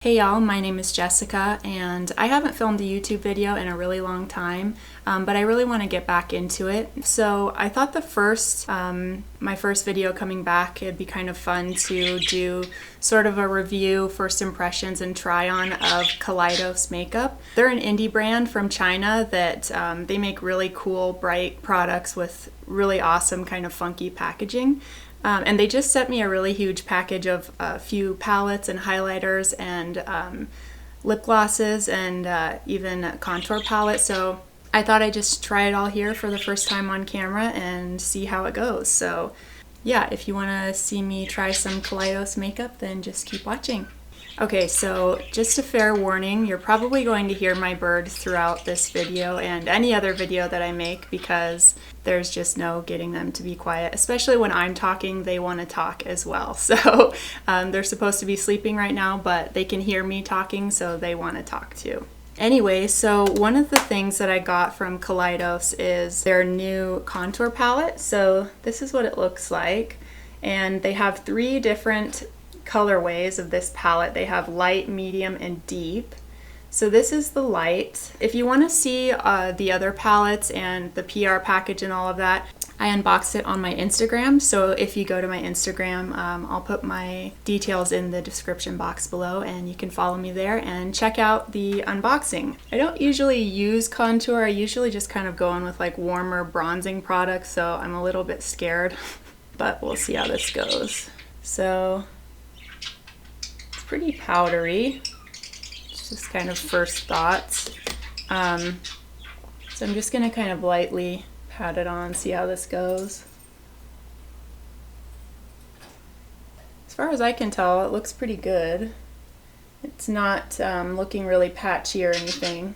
Hey y'all, my name is Jessica and I haven't filmed a YouTube video in a really long time, but I really want to get back into it. So I thought my first video coming back, it'd be kind of fun to do sort of a review, first impressions, and try on of Kaleidos Makeup. They're an indie brand from China that they make really cool, bright products with really awesome kind of funky packaging. And they just sent me a really huge package of a few palettes and highlighters and lip glosses and even a contour palette. So I thought I'd just try it all here for the first time on camera and see how it goes. So yeah, if you want to see me try some Kaleidos makeup, then just keep watching. Okay, so just a fair warning, you're probably going to hear my birds throughout this video and any other video that I make because there's just no getting them to be quiet. Especially when I'm talking, they want to talk as well. So they're supposed to be sleeping right now, but they can hear me talking, so they want to talk too. Anyway, so one of the things that I got from Kaleidos is their new contour palette. So this is what it looks like. And they have 3 different colorways of this palette. They have light, medium, and deep. So this is the light. If you want to see the other palettes and the PR package and all of that, I unboxed it on my Instagram. So if you go to my Instagram, I'll put my details in the description box below and you can follow me there and check out the unboxing. I don't usually use contour. I usually just kind of go in with like warmer bronzing products, so I'm a little bit scared, but we'll see how this goes. So pretty powdery. It's just kind of first thoughts. So I'm just gonna kind of lightly pat it on, see how this goes. As far as I can tell, it looks pretty good. It's not looking really patchy or anything.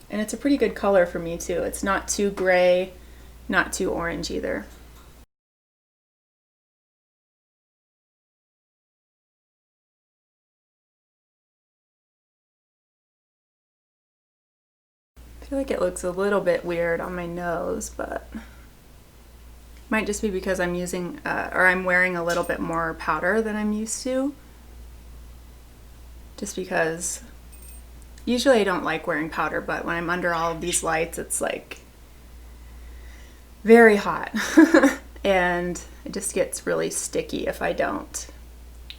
And it's a pretty good color for me too. It's not too gray, not too orange either. I feel like it looks a little bit weird on my nose, but might just be because I'm using I'm wearing a little bit more powder than I'm used to. Just because usually I don't like wearing powder, but when I'm under all of these lights, it's like very hot and it just gets really sticky if I don't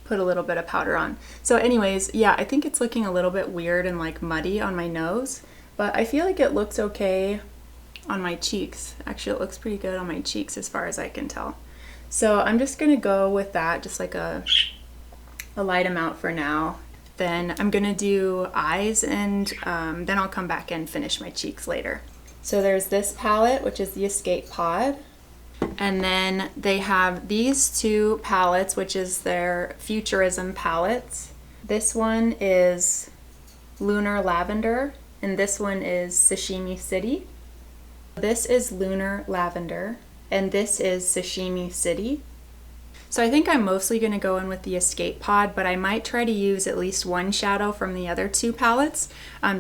put a little bit of powder on. So anyways, yeah, I think it's looking a little bit weird and like muddy on my nose. But I feel like it looks okay on my cheeks. Actually, it looks pretty good on my cheeks as far as I can tell. So I'm just gonna go with that, just like a light amount for now. Then I'm gonna do eyes and then I'll come back and finish my cheeks later. So there's this palette, which is the Escape Pod. And then they have these 2 palettes, which is their Futurism palettes. This one is Lunar Lavender. And this one is Sashimi City. This is Lunar Lavender, and this is Sashimi City. So I think I'm mostly going to go in with the Escape Pod, but I might try to use at least one shadow from the other 2 palettes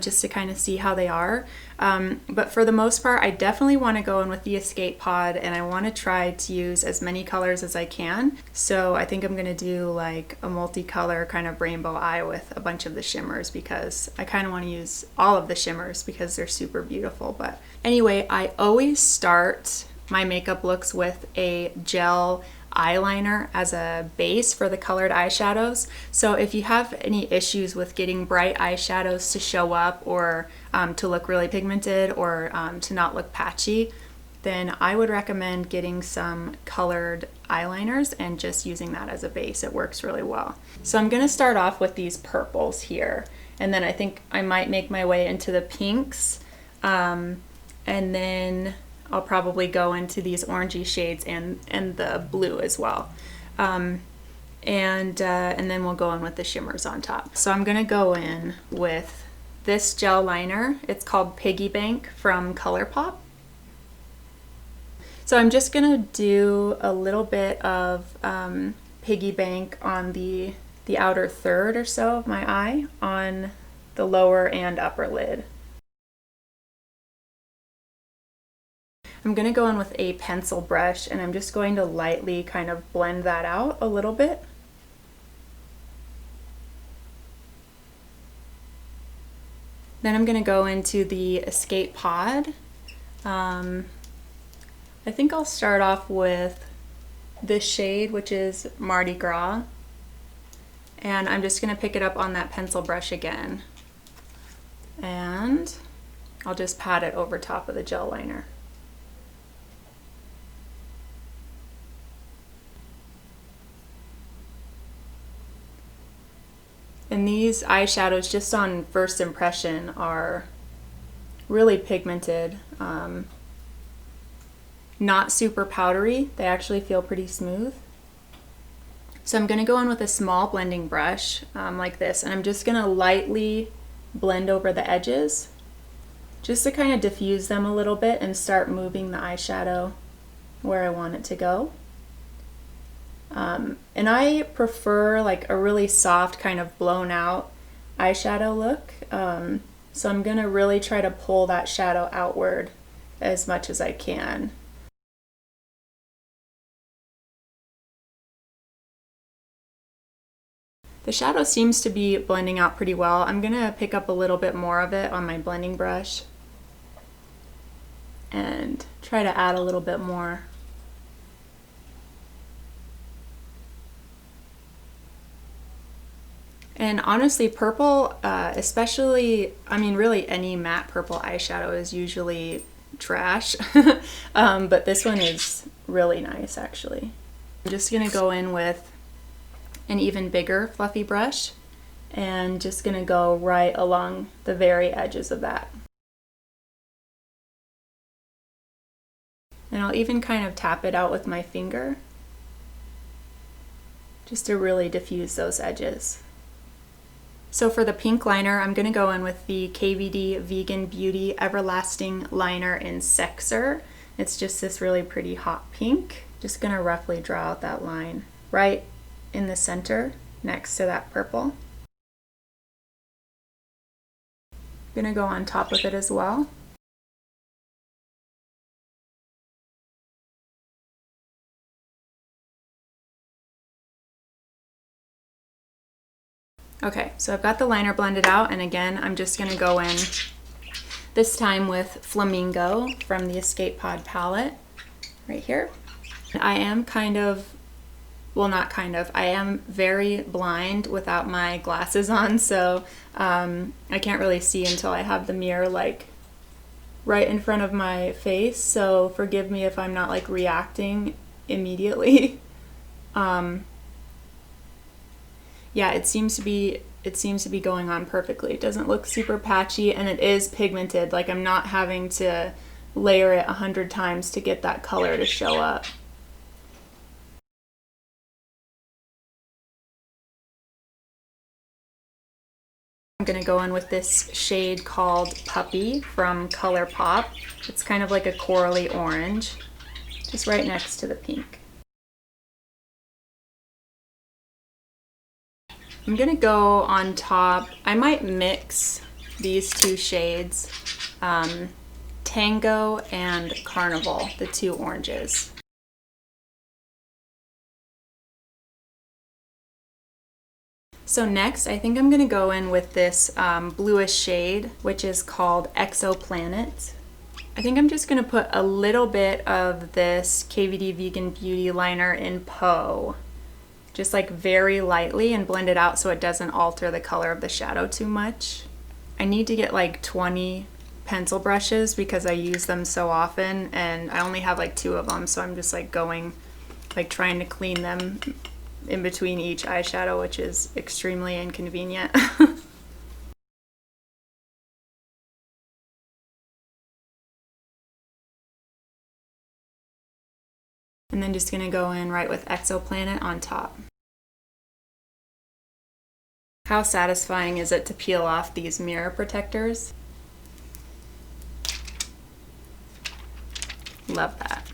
just to kind of see how they are. But for the most part, I definitely want to go in with the Escape Pod, and I want to try to use as many colors as I can. So I think I'm going to do like a multicolor kind of rainbow eye with a bunch of the shimmers because I kind of want to use all of the shimmers because they're super beautiful. But anyway, I always start my makeup looks with a gel eyeliner as a base for the colored eyeshadows. So if you have any issues with getting bright eyeshadows to show up or to look really pigmented or to not look patchy, then I would recommend getting some colored eyeliners and just using that as a base. It works really well. So I'm going to start off with these purples here, and then I think I might make my way into the pinks, and then I'll probably go into these orangey shades and the blue as well. And then we'll go in with the shimmers on top. So I'm gonna go in with this gel liner. It's called Piggy Bank from ColourPop. So I'm just gonna do a little bit of Piggy Bank on the outer third or so of my eye on the lower and upper lid. I'm going to go in with a pencil brush and I'm just going to lightly kind of blend that out a little bit. Then I'm gonna go into the Escape Pod. I think I'll start off with this shade, which is Mardi Gras. And I'm just gonna pick it up on that pencil brush again. And I'll just pat it over top of the gel liner. And these eyeshadows, just on first impression, are really pigmented. Not super powdery. They actually feel pretty smooth. So I'm going to go in with a small blending brush like this, and I'm just going to lightly blend over the edges just to kind of diffuse them a little bit and start moving the eyeshadow where I want it to go. And I prefer like a really soft kind of blown out eyeshadow look. So I'm gonna really try to pull that shadow outward as much as I can. The shadow seems to be blending out pretty well. I'm gonna pick up a little bit more of it on my blending brush and try to add a little bit more. And honestly, purple, especially, I mean, really any matte purple eyeshadow is usually trash, but this one is really nice, actually. I'm just gonna go in with an even bigger fluffy brush and just gonna go right along the very edges of that. And I'll even kind of tap it out with my finger just to really diffuse those edges. So for the pink liner, I'm going to go in with the KVD Vegan Beauty Everlasting Liner in Sexer. It's just this really pretty hot pink. Just going to roughly draw out that line right in the center next to that purple. I'm going to go on top of it as well. Okay, so I've got the liner blended out, and again, I'm just gonna go in this time with Flamingo from the Escape Pod palette, right here. I am I am very blind without my glasses on, so I can't really see until I have the mirror like right in front of my face, so forgive me if I'm not like reacting immediately. Yeah, it seems to be going on perfectly. It doesn't look super patchy, and it is pigmented. Like, I'm not having to layer it 100 times to get that color to show up. I'm gonna go in with this shade called Puppy from ColourPop. It's kind of like a corally orange, just right next to the pink. I'm gonna go on top. I might mix these two shades, Tango and Carnival, the two oranges. So next, I think I'm gonna go in with this bluish shade, which is called Exoplanet. I think I'm just gonna put a little bit of this KVD Vegan Beauty liner in Poe, just like very lightly, and blend it out so it doesn't alter the color of the shadow too much. I need to get like 20 pencil brushes because I use them so often, and I only have like 2 of them, so I'm just like going, like trying to clean them in between each eyeshadow, which is extremely inconvenient. And then just gonna go in right with Exoplanet on top. How satisfying is it to peel off these mirror protectors? Love that.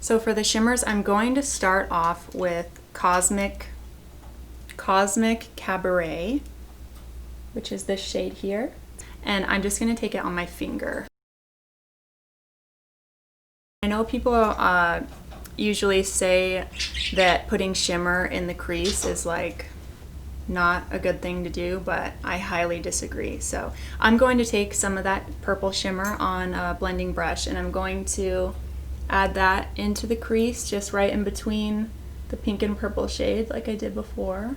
So for the shimmers, I'm going to start off with Cosmic Cabaret, which is this shade here. And I'm just gonna take it on my finger. I know people usually say that putting shimmer in the crease is like not a good thing to do, but I highly disagree. So I'm going to take some of that purple shimmer on a blending brush, and I'm going to add that into the crease just right in between the pink and purple shade like I did before.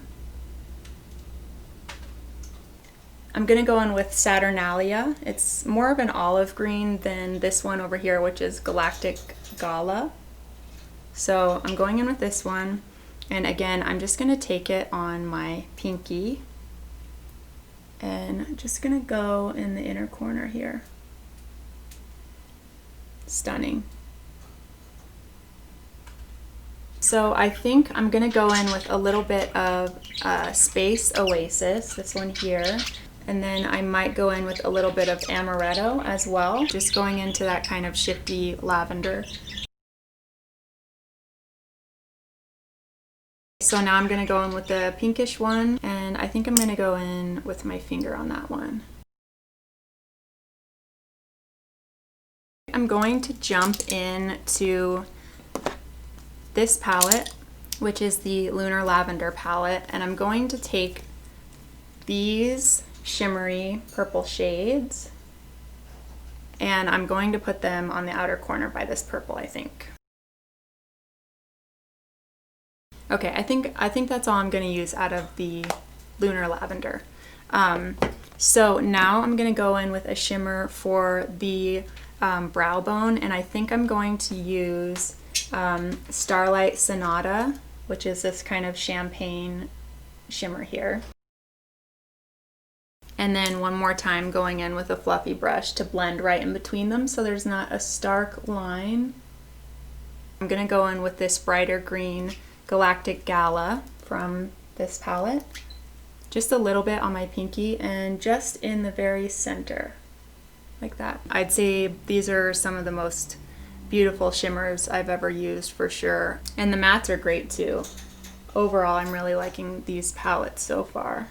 I'm going to go in with Saturnalia. It's more of an olive green than this one over here, which is Galactic Gala. So I'm going in with this one. And again, I'm just going to take it on my pinky, and I'm just going to go in the inner corner here. Stunning. So I think I'm going to go in with a little bit of Space Oasis, this one here, and then I might go in with a little bit of Amaretto as well, just going into that kind of shifty lavender. So now I'm going to go in with the pinkish one, and I think I'm going to go in with my finger on that one. I'm going to jump into this palette, which is the Lunar Lavender palette, and I'm going to take these shimmery purple shades, and I'm going to put them on the outer corner by this purple, I think. Okay, I think that's all I'm going to use out of the Lunar Lavender. So now I'm going to go in with a shimmer for the brow bone, and I think I'm going to use Starlight Sonata, which is this kind of champagne shimmer here. And then one more time going in with a fluffy brush to blend right in between them so there's not a stark line. I'm going to go in with this brighter green Galactic Gala from this palette. Just a little bit on my pinky and just in the very center, like that. I'd say these are some of the most beautiful shimmers I've ever used for sure. And the mattes are great too. Overall, I'm really liking these palettes so far.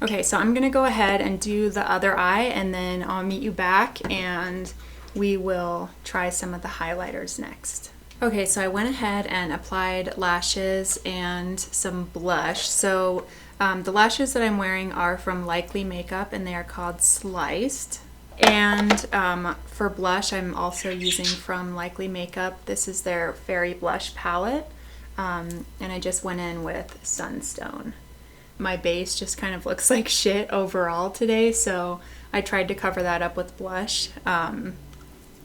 Okay, so I'm gonna go ahead and do the other eye, and then I'll meet you back and we will try some of the highlighters next. Okay, so I went ahead and applied lashes and some blush. So the lashes that I'm wearing are from Likely Makeup, and they are called Sliced. And for blush, I'm also using from Likely Makeup. This is their Fairy Blush palette, and I just went in with Sunstone. My base just kind of looks like shit overall today, so I tried to cover that up with blush,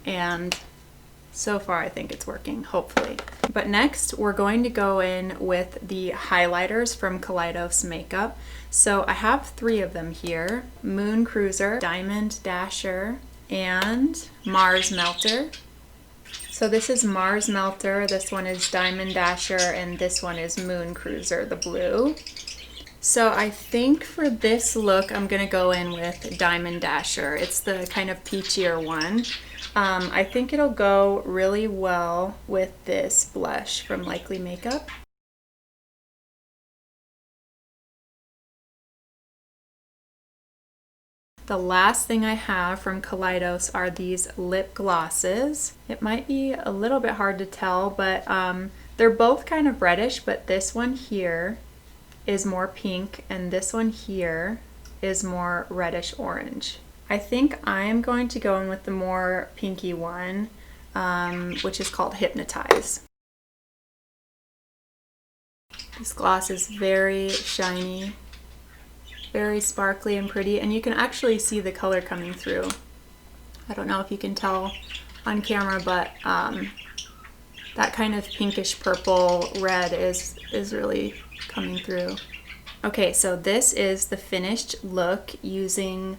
and so far I think it's working, hopefully. But next we're going to go in with the highlighters from Kaleidos Makeup. So I have 3 of them here: Moon Cruiser, Diamond Dasher, and Mars Melter. So this is Mars Melter, this one is Diamond Dasher, and this one is Moon Cruiser, the blue. So I think for this look I'm gonna go in with Diamond Dasher. It's the kind of peachier one. I think it'll go really well with this blush from Likely Makeup. The last thing I have from Kaleidos are these lip glosses. It might be a little bit hard to tell, but they're both kind of reddish, but this one here is more pink and this one here is more reddish orange. I think I am going to go in with the more pinky one, which is called Hypnotize. This gloss is very shiny, very sparkly and pretty, and you can actually see the color coming through. I don't know if you can tell on camera, but that kind of pinkish purple red is really coming through. Okay, so this is the finished look using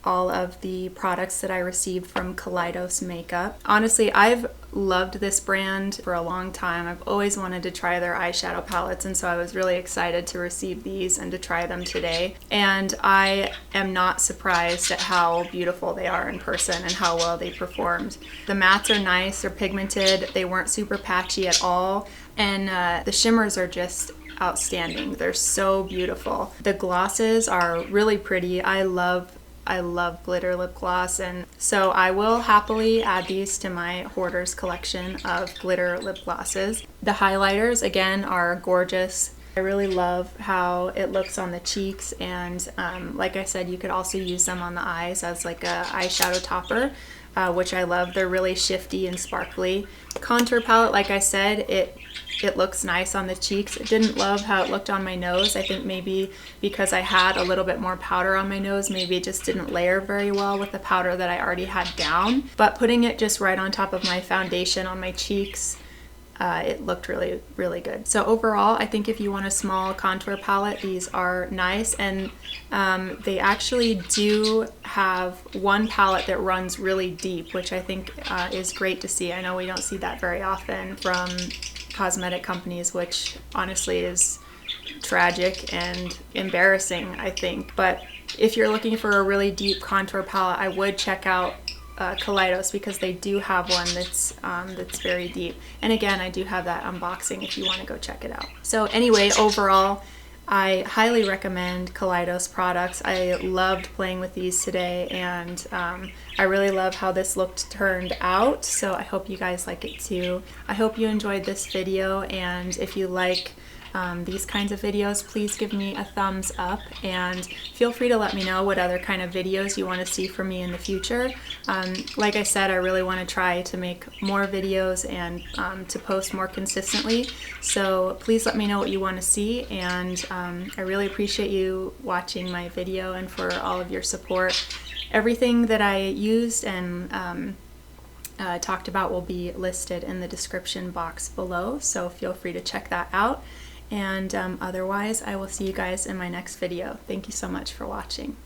all of the products that I received from Kaleidos Makeup. Honestly, I've loved this brand for a long time. I've always wanted to try their eyeshadow palettes, and so I was really excited to receive these and to try them today. And I am not surprised at how beautiful they are in person and how well they performed. The mattes are nice, they're pigmented, they weren't super patchy at all, and the shimmers are just outstanding. They're so beautiful. The glosses are really pretty. I love glitter lip gloss, and so I will happily add these to my hoarder's collection of glitter lip glosses. The highlighters again are gorgeous. I really love how it looks on the cheeks, and like I said, you could also use them on the eyes as like a eyeshadow topper, which I love. They're really shifty and sparkly. Contour palette, like I said, it looks nice on the cheeks. I didn't love how it looked on my nose. I think maybe because I had a little bit more powder on my nose, maybe it just didn't layer very well with the powder that I already had down. But putting it just right on top of my foundation on my cheeks, it looked really, really good. So overall, I think if you want a small contour palette, these are nice. And they actually do have one palette that runs really deep, which I think is great to see. I know we don't see that very often from cosmetic companies, which honestly is tragic and embarrassing, I think. But if you're looking for a really deep contour palette, I would check out Kaleidos, because they do have one that's very deep. And again, I do have that unboxing if you want to go check it out. So anyway, overall, I highly recommend Kaleidos products. I loved playing with these today, and I really love how this turned out. So I hope you guys like it too. I hope you enjoyed this video, and if you like these kinds of videos, please give me a thumbs up, and feel free to let me know what other kind of videos you want to see from me in the future. Like I said, I really want to try to make more videos and to post more consistently, so please let me know what you want to see, and I really appreciate you watching my video and for all of your support. Everything that I used and talked about will be listed in the description box below, so feel free to check that out. And otherwise, I will see you guys in my next video. Thank you so much for watching.